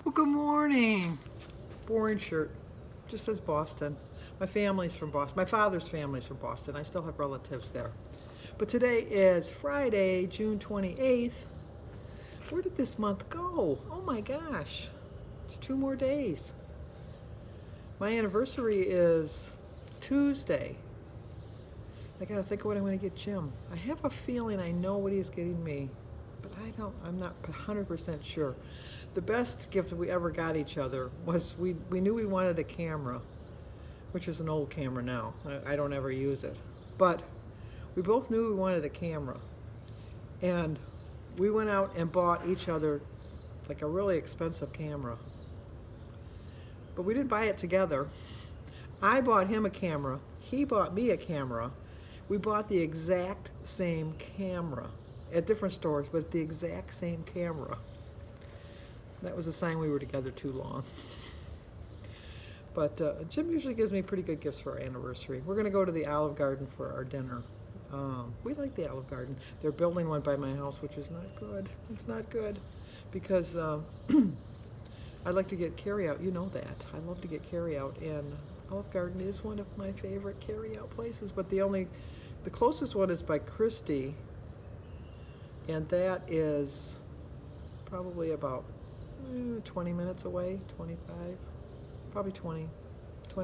Well, good morning. Boring shirt. Just says Boston. My family's from Boston. My father's family's from Boston. I still have relatives there. But today is Friday, June 28th. Where did this month go? Oh my gosh. It's 2 more days. My anniversary is Tuesday. I gotta think of what I'm gonna get Jim. I have a feeling I know what he's getting me, but I'm not 100% sure. The best gift we ever got each other was we knew we wanted a camera, which is an old camera now. I don't ever use it. But we both knew we wanted a camera. And we went out and bought each other like a really expensive camera. But we didn't buy it together. I bought him a camera. He bought me a camera. We bought the exact same camera at different stores, but the exact same camera. That was a sign we were together too long. But Jim usually gives me pretty good gifts for our anniversary. We're going to go to the Olive Garden for our dinner. We like the Olive Garden. They're building one by my house, which is not good. It's not good because I like to get carry-out. You know that. I love to get carry-out, and Olive Garden is one of my favorite carry-out places, but the closest one is by Christie, and that is probably about 20 minutes away, 25, probably 20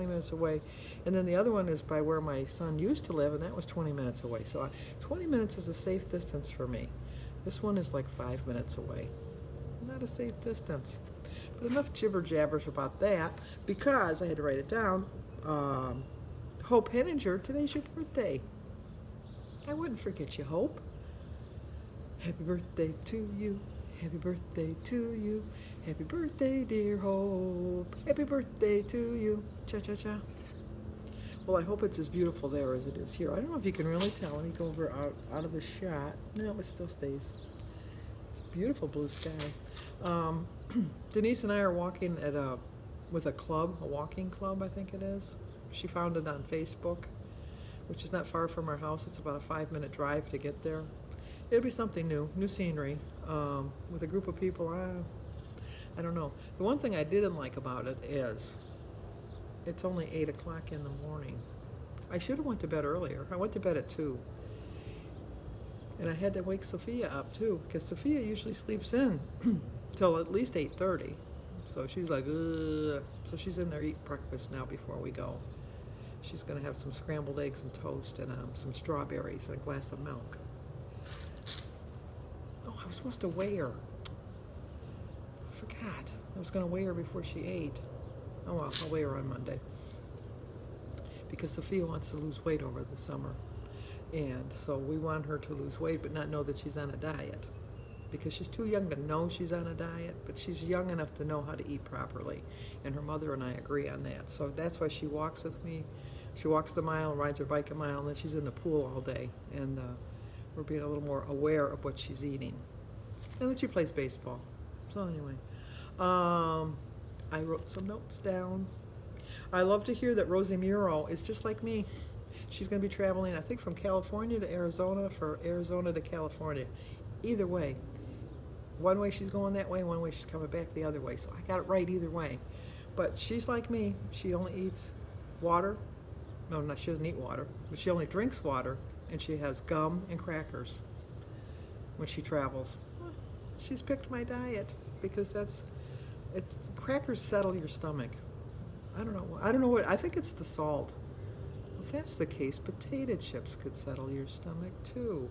minutes away. And then the other one is by where my son used to live, and that was 20 minutes away. So 20 minutes is a safe distance for me. This one is like 5 minutes away. Not a safe distance. But enough jibber jabbers about that, because I had to write it down. Hope Henninger, today's your birthday. I wouldn't forget you, Hope. Happy birthday to you. Happy birthday to you. Happy birthday, dear Hope. Happy birthday to you. Cha-cha-cha. Well, I hope it's as beautiful there as it is here. I don't know if you can really tell. Let me go over out of the shot. No, it still stays. It's a beautiful blue sky. Denise and I are walking with a club, a walking club, I think it is. She found it on Facebook, which is not far from our house. It's about a 5-minute drive to get there. It'll be something new scenery, with a group of people. I don't know. The one thing I didn't like about it is it's only 8 o'clock in the morning. I should have went to bed earlier. I went to bed at 2. And I had to wake Sophia up too, because Sophia usually sleeps in till at least 8:30. So she's like, ugh. So she's in there eating breakfast now before we go. She's gonna have some scrambled eggs and toast and some strawberries and a glass of milk. Oh, I was supposed to weigh her. I forgot. I was gonna weigh her before she ate. Oh well, I'll weigh her on Monday. Because Sophia wants to lose weight over the summer. And so we want her to lose weight but not know that she's on a diet. Because she's too young to know she's on a diet, but she's young enough to know how to eat properly. And her mother and I agree on that. So that's why she walks with me. She walks the mile, rides her bike a mile, and then she's in the pool all day. And we're being a little more aware of what she's eating. And then she plays baseball. So anyway, I wrote some notes down. I love to hear that Rosie Muro is just like me. She's going to be traveling, I think, from California to Arizona, for Arizona to California. Either way. One way she's going that way, one way she's coming back the other way. So I got it right either way. But she's like me. She only eats water. No, she doesn't eat water. But she only drinks water, and she has gum and crackers when she travels. She's picked my diet because crackers settle your stomach. I don't know what, I think it's the salt. If that's the case, potato chips could settle your stomach too.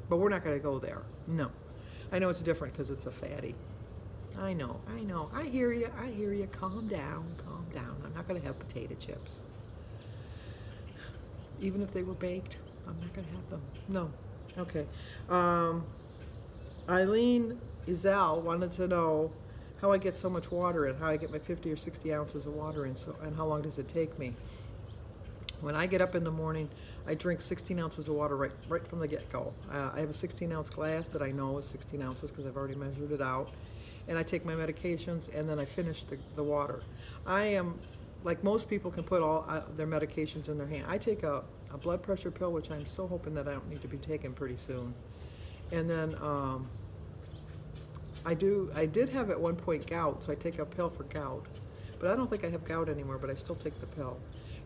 But we're not going to go there. No. I know it's different because it's a fatty. I know. I hear you. Calm down. I'm not going to have potato chips. Even if they were baked, I'm not going to have them. No. Okay. Eileen Izell wanted to know how I get so much water in, how I get my 50 or 60 ounces of water in, and how long does it take me. When I get up in the morning, I drink 16 ounces of water right from the get-go. I have a 16-ounce glass that I know is 16 ounces because I've already measured it out. And I take my medications, and then I finish the water. I am, like most people can put all their medications in their hand. I take a blood pressure pill, which I'm so hoping that I don't need to be taking pretty soon. And then I did have at one point gout, so I take a pill for gout. But I don't think I have gout anymore, but I still take the pill.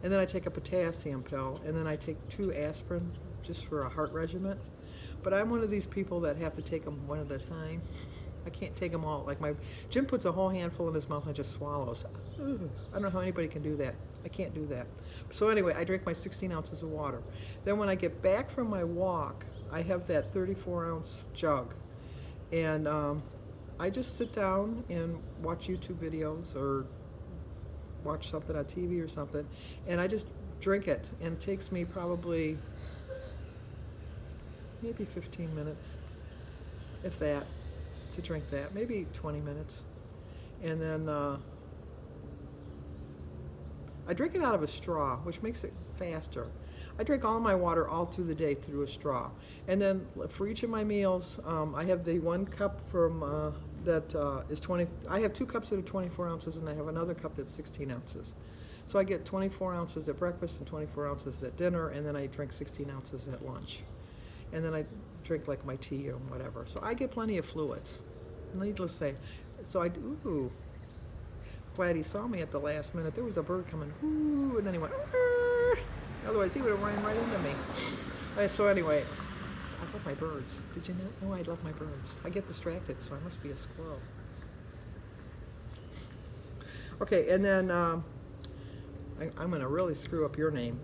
And then I take a potassium pill, and then I take 2 aspirin just for a heart regimen. But I'm one of these people that have to take them one at a time. I can't take them all. Like Jim puts a whole handful in his mouth and just swallows. Ugh, I don't know how anybody can do that. I can't do that. So anyway, I drink my 16 ounces of water. Then when I get back from my walk, I have that 34-ounce jug. And I just sit down and watch YouTube videos or watch something on TV or something, and I just drink it. And it takes me probably maybe 15 minutes, if that, to drink that. Maybe 20 minutes. And then I drink it out of a straw, which makes it faster. I drink all my water all through the day through a straw. And then for each of my meals, I have the 1 cup from that is 20. I have 2 cups that are 24 ounces, and I have another cup that's 16 ounces. So I get 24 ounces at breakfast and 24 ounces at dinner, and then I drink 16 ounces at lunch. And then I drink like my tea or whatever. So I get plenty of fluids, needless to say. So ooh, glad he saw me at the last minute. There was a bird coming, ooh, and then he went, "Arr!" Otherwise he would have ran right into me. So anyway, I love my birds. Did you know? Oh, I love my birds. I get distracted, so I must be a squirrel. Okay, and then I'm going to really screw up your name.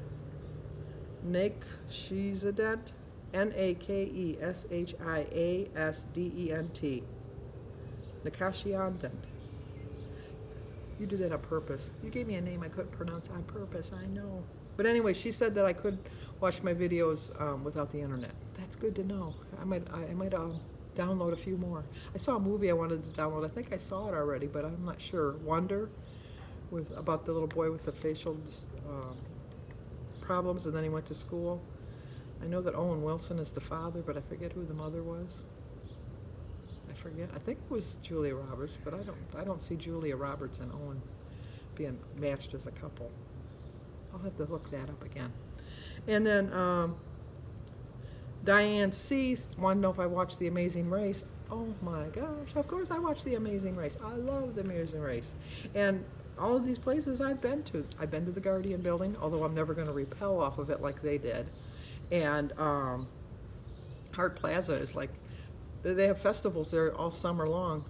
Nakeshisadent. Nakeshiasdent. Nakashiandent. You did that on purpose. You gave me a name I couldn't pronounce on purpose, I know. But anyway, she said that I could watch my videos without the internet. That's good to know. I might download a few more. I saw a movie I wanted to download. I think I saw it already, but I'm not sure. Wonder, about the little boy with the facial problems, and then he went to school. I know that Owen Wilson is the father, but I forget who the mother was. I forget. I think it was Julia Roberts, but I don't see Julia Roberts and Owen being matched as a couple. I'll have to look that up again. And then Diane C. wanted to know if I watched The Amazing Race. Oh my gosh, of course I watched The Amazing Race. I love The Amazing Race. And all of these places I've been to. I've been to the Guardian Building, although I'm never going to rappel off of it like they did. And Hart Plaza is like, they have festivals there all summer long.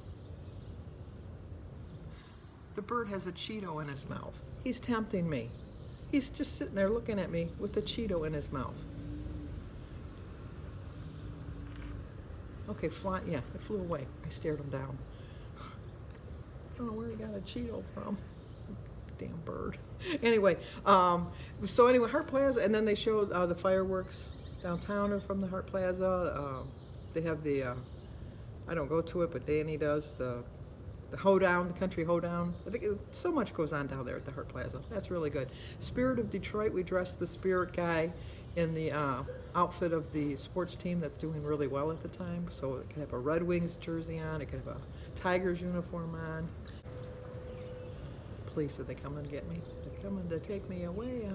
The bird has a Cheeto in his mouth. He's tempting me. He's just sitting there looking at me with the Cheeto in his mouth. Okay, yeah, it flew away. I stared him down. I don't know where he got a Cheeto from. Damn bird. Anyway, so anyway, Hart Plaza, and then they show the fireworks downtown are from the Hart Plaza. They have the, I don't go to it, but Danny does, the hoedown, the country hoedown. I think so much goes on down there at the Hart Plaza. That's really good. Spirit of Detroit, we dressed the Spirit guy in the outfit of the sports team that's doing really well at the time. So it could have a Red Wings jersey on, it could have a Tigers uniform on. Police, are they coming to get me? They're coming to take me away.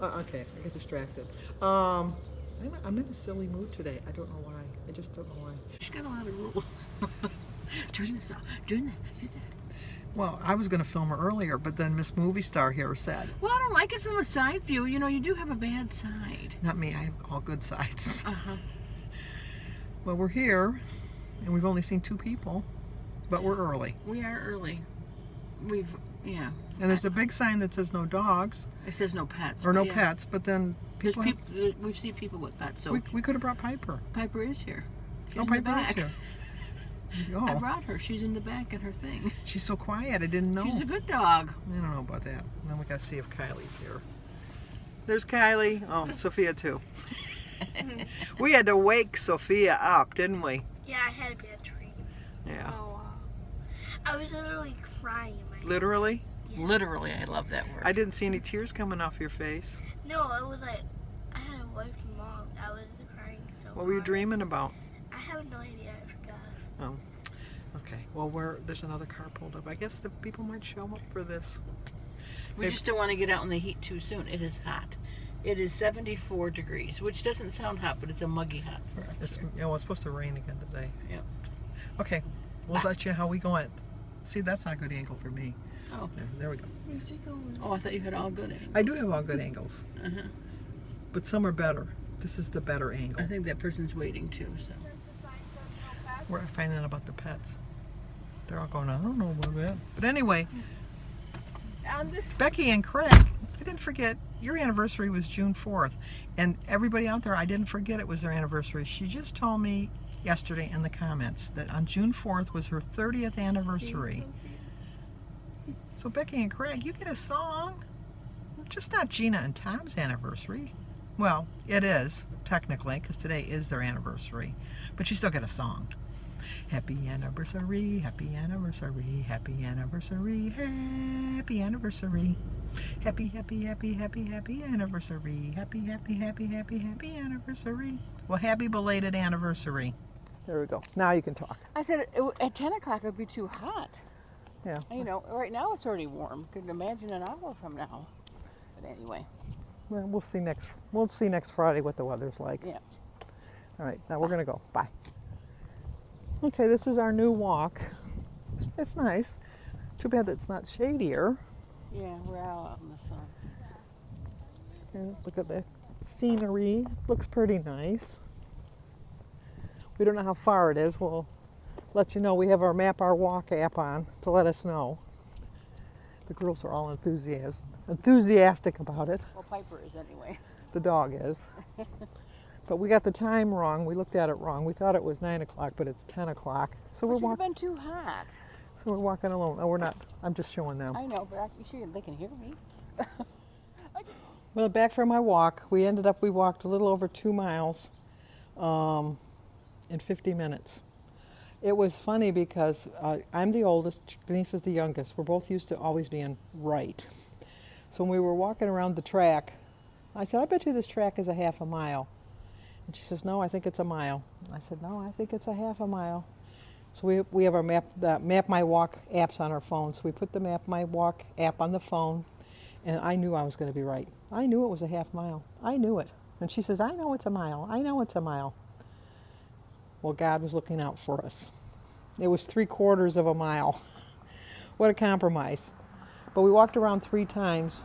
Okay, I get distracted. I'm in a silly mood today. I don't know why. I just don't know why. She's got a lot of rules. Turn this off. Do that. Well, I was going to film her earlier, but then Miss Movie Star here said. Well, I don't like it from a side view. You know, you do have a bad side. Not me. I have all good sides. Uh-huh. Well, we're here, and we've only seen 2 people, but we're early. We are early. Yeah. And there's a big sign that says no dogs. It says no pets. Or no pets, but then people we've seen people with pets, so we could have brought Piper. Piper is here. She's in Piper the back. is here. Oh. I brought her. She's in the back in her thing. She's so quiet. I didn't know. She's a good dog. I don't know about that. Then we got to see if Kylie's here. There's Kylie. Oh, Sophia too. We had to wake Sophia up, didn't we? Yeah, I had a bad dream. Yeah. Oh, I was literally crying. Literally? Yeah. Literally, I love that word. I didn't see any tears coming off your face. No, it was like, I had a wife and mom. I was crying so What were you hard. dreaming about? I have no idea. I forgot. Oh, okay. Well, there's another car pulled up. I guess the people might show up for this. We just don't want to get out in the heat too soon. It is hot. It is 74 degrees, which doesn't sound hot, but it's a muggy hot for us. It's, here. it's supposed to rain again today. Yep. Okay, we'll let you know how we going. See, that's not a good angle for me. Oh. There we go. Where's she going? Oh, I thought you had all good angles. I do have all good angles, Uh-huh. but some are better. This is the better angle. I think that person's waiting too, so. We're finding out about the pets. They're all going, I don't know about that. But anyway, Becky and Craig, I didn't forget, your anniversary was June 4th. And everybody out there, I didn't forget it was their anniversary. She just told me yesterday in the comments that on June 4th was her 30th anniversary. So Becky and Craig, you get a song. Just not Gina and Tom's anniversary. Well, it is, technically, because today is their anniversary. But you still get a song. Happy anniversary, happy anniversary, happy anniversary, happy anniversary. Happy, happy, happy, happy, happy anniversary. Happy, happy, happy, happy, happy anniversary. Well, happy belated anniversary. There we go. Now you can talk. I said at 10 o'clock it would be too hot. Yeah. You know, right now it's already warm. Couldn't imagine an hour from now. But anyway. Well, we'll see next Friday what the weather's like. Yeah. All right, now we're gonna go. Bye. Okay, this is our new walk. It's nice. Too bad that it's not shadier. Yeah, we're out in the sun. And look at the scenery. Looks pretty nice. We don't know how far it is. We'll let you know. We have our Map Our Walk app on to let us know. The girls are all enthusiastic about it. Well, Piper is anyway. The dog is. But we got the time wrong. We looked at it wrong. We thought it was 9 o'clock, but it's 10 o'clock. So But you've been too hot. So we're walking alone. Oh, we're not. I'm just showing them. I know, but they can hear me. Well, back from my walk, we walked a little over 2 miles in 50 minutes. It was funny because I'm the oldest, Denise is the youngest. We're both used to always being right. So when we were walking around the track, I said, I bet you this track is a half a mile. And she says, no, I think it's a mile. I said, no, I think it's a half a mile. So we have our Map My Walk apps on our phone. So we put the Map My Walk app on the phone, and I knew I was going to be right. I knew it was a half mile. I knew it. And she says, I know it's a mile. I know it's a mile. Well, God was looking out for us. It was 3/4 of a mile. What a compromise. But we walked around 3 times.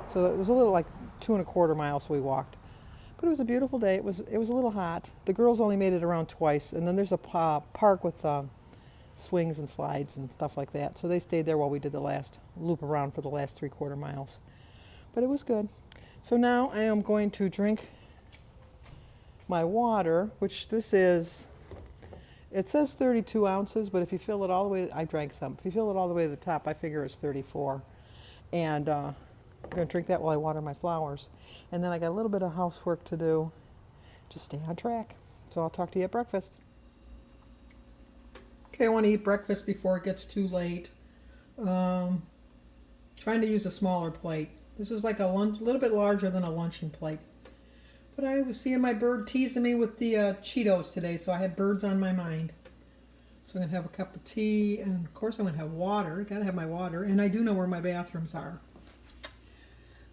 So it was a little like 2 1/4 miles we walked. But it was a beautiful day. It was a little hot. The girls only made it around twice. And then there's a park with swings and slides and stuff like that. So they stayed there while we did the last loop around for the last 3/4 miles. But it was good. So now I am going to drink my water, which this is, it says 32 ounces, but if you fill it all the way, I drank some. If you fill it all the way to the top, I figure it's 34. And I'm going to drink that while I water my flowers. And then I got a little bit of housework to do to stay on track. So I'll talk to you at breakfast. Okay, I want to eat breakfast before it gets too late. Trying to use a smaller plate. This is like a little bit larger than a luncheon plate. But I was seeing my bird teasing me with the Cheetos today, so I had birds on my mind. So I'm going to have a cup of tea, and of course I'm going to have water. Got to have my water, and I do know where my bathrooms are.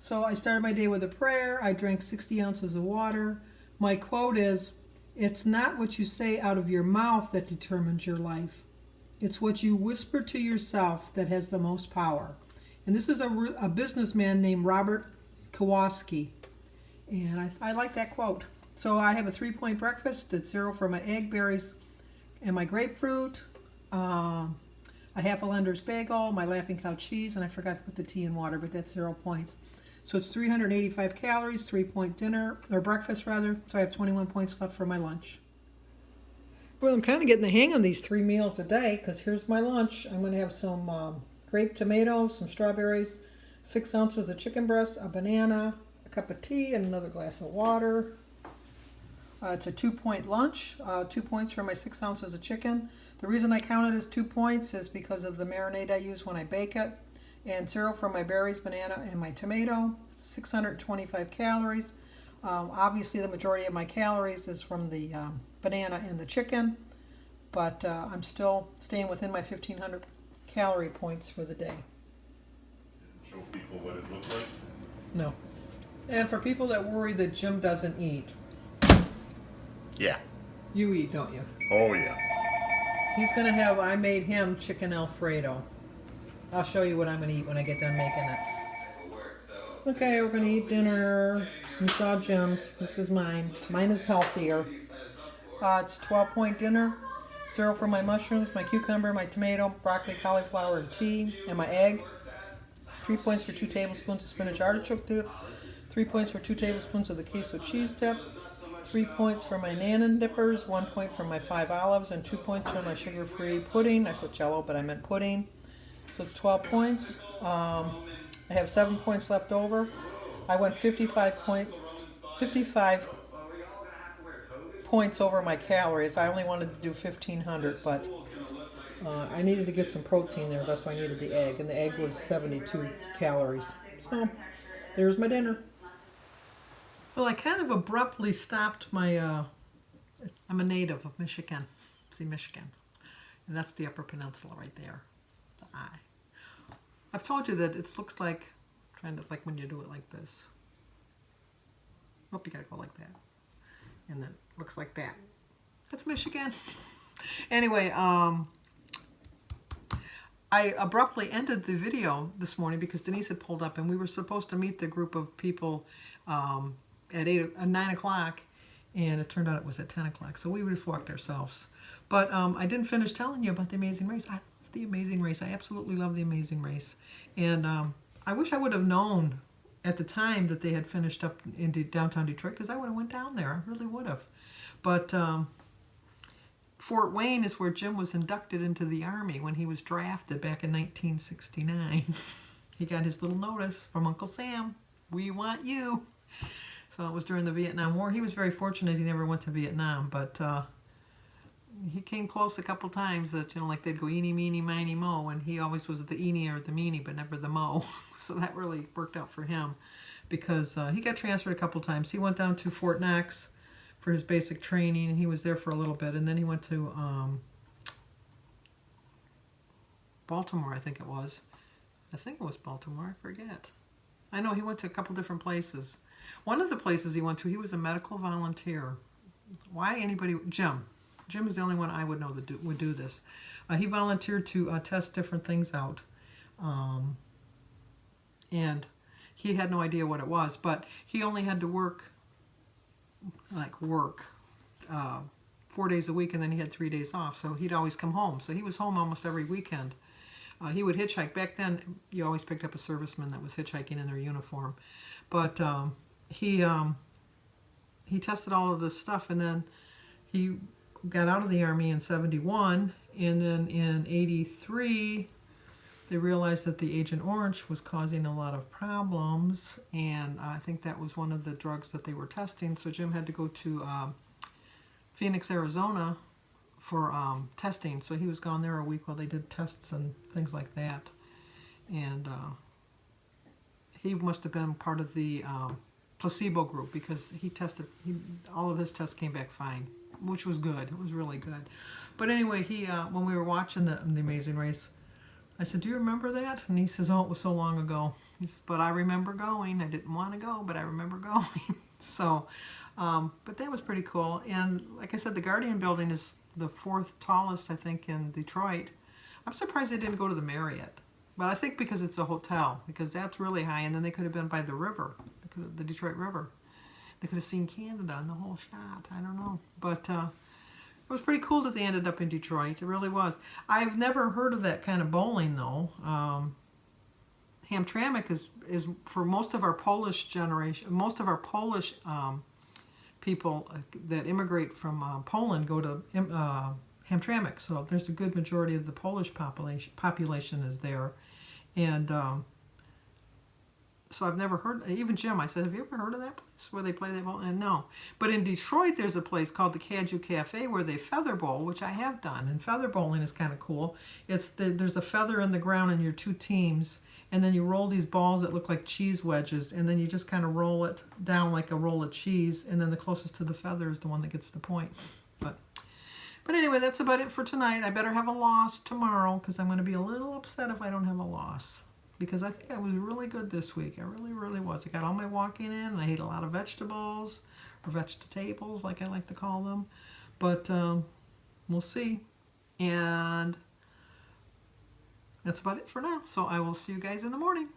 So I started my day with a prayer. I drank 60 ounces of water. My quote is, "It's not what you say out of your mouth that determines your life. It's what you whisper to yourself that has the most power." And this is a businessman named Robert Kiyosaki. And I like that quote. So I have a 3-point breakfast. It's 0 for my egg, berries, and my grapefruit. A half a Lender's bagel, my Laughing Cow cheese, and I forgot to put the tea and water, but that's 0 points. So it's 385 calories, 3-point dinner, or breakfast rather. So I have 21 points left for my lunch. Well, I'm kind of getting the hang of these 3 meals a day, because here's my lunch. I'm going to have some grape tomatoes, some strawberries, 6 ounces of chicken breast, a banana, a cup of tea, and another glass of water. It's a 2-point lunch, 2 points for my 6 ounces of chicken. The reason I count it as 2 points is because of the marinade I use when I bake it. And 0 for my berries, banana, and my tomato. 625 calories. Obviously, the majority of my calories is from the banana and the chicken, but I'm still staying within my 1,500 calorie points for the day. Show people what it looks like. No. And for people that worry that Jim doesn't eat, Yeah. you eat, don't you? Oh, yeah. He's gonna have, I made him chicken Alfredo. I'll show you what I'm gonna eat when I get done making it. Okay, we're gonna eat dinner. You saw Jim's. This is mine. Mine is healthier. It's 12-point dinner. 0 for my mushrooms, my cucumber, my tomato, broccoli, cauliflower, and tea, and my egg. 3 points for 2 tablespoons of spinach artichoke dip. 3 points for 2 tablespoons of the queso cheese dip. 3 points for my Nannan dippers. 1 point for my 5 olives, and 2 points for my sugar-free pudding. I put Jello, but I meant pudding. So it's 12 points. I have 7 points left over. I went 55 points over my calories. I only wanted to do 1,500, but I needed to get some protein there. That's why I needed the egg, and the egg was 72 calories. So there's my dinner. Well, I kind of abruptly stopped my, I'm a native of Michigan. See, Michigan. And that's the Upper Peninsula right there. The eye. I've told you that it looks like, trying to, like when you do it like this. Oh, you gotta go like that. And then it looks like that. That's Michigan. Anyway, I abruptly ended the video this morning because Denise had pulled up and we were supposed to meet the group of people at 9 o'clock, and it turned out it was at 10 o'clock. So we just walked ourselves. But I didn't finish telling you about the Amazing Race. I love the Amazing Race. I absolutely love the Amazing Race. And I wish I would have known at the time that they had finished up in downtown Detroit, because I would have went down there. I really would have. But Fort Wayne is where Jim was inducted into the Army when he was drafted back in 1969. He got his little notice from Uncle Sam. We want you. So it was during the Vietnam War. He was very fortunate he never went to Vietnam, but he came close a couple times that, you know, like they'd go eeny, meeny, miny, mo, and he always was the eeny or the meeny, but never the mo. So that really worked out for him because he got transferred a couple times. He went down to Fort Knox for his basic training, and he was there for a little bit, and then he went to Baltimore, I think it was. I think it was Baltimore, I forget. I know he went to a couple different places. One of the places he went to, he was a medical volunteer. Why anybody, Jim is the only one I would know that would do this. He volunteered to test different things out. And he had no idea what it was, but he only had to work 4 days a week, and then he had 3 days off, so he'd always come home. So he was home almost every weekend. He would hitchhike. Back then, you always picked up a serviceman that was hitchhiking in their uniform. But he tested all of this stuff, and then he got out of the Army in 71, and then in 83, they realized that the Agent Orange was causing a lot of problems, and I think that was one of the drugs that they were testing. So Jim had to go to Phoenix, Arizona for testing. So he was gone there a week while they did tests and things like that. And he must have been part of the placebo group because he tested, all of his tests came back fine, which was good. It was really good. But anyway, he when we were watching the Amazing Race, I said, "Do you remember that?" And he says, "Oh, it was so long ago." He says, "But I remember going. I didn't want to go, but I remember going." So, but that was pretty cool. And like I said, the Guardian building is the 4th tallest, I think, in Detroit. I'm surprised they didn't go to the Marriott. But I think because it's a hotel, because that's really high, and then they could have been by the river, the Detroit River. They could have seen Canada in the whole shot. I don't know. But it was pretty cool that they ended up in Detroit. It really was. I've never heard of that kind of bowling, though. Hamtramck is for most of our Polish generation, most of our Polish people that immigrate from Poland go to Hamtramck. So there's a good majority of the Polish population is there. And so I've never heard, even Jim, I said, "Have you ever heard of that place where they play that bowl?" And no. But in Detroit, there's a place called the Caju Cafe where they feather bowl, which I have done. And feather bowling is kind of cool. There's a feather in the ground and your two teams, and then you roll these balls that look like cheese wedges, and then you just kind of roll it down like a roll of cheese, and then the closest to the feather is the one that gets the point. But anyway, that's about it for tonight. I better have a loss tomorrow because I'm going to be a little upset if I don't have a loss. because I think I was really good this week. I really, really was. I got all my walking in, and I ate a lot of vegetables, or vegetables, like I like to call them. But we'll see. And that's about it for now. So I will see you guys in the morning.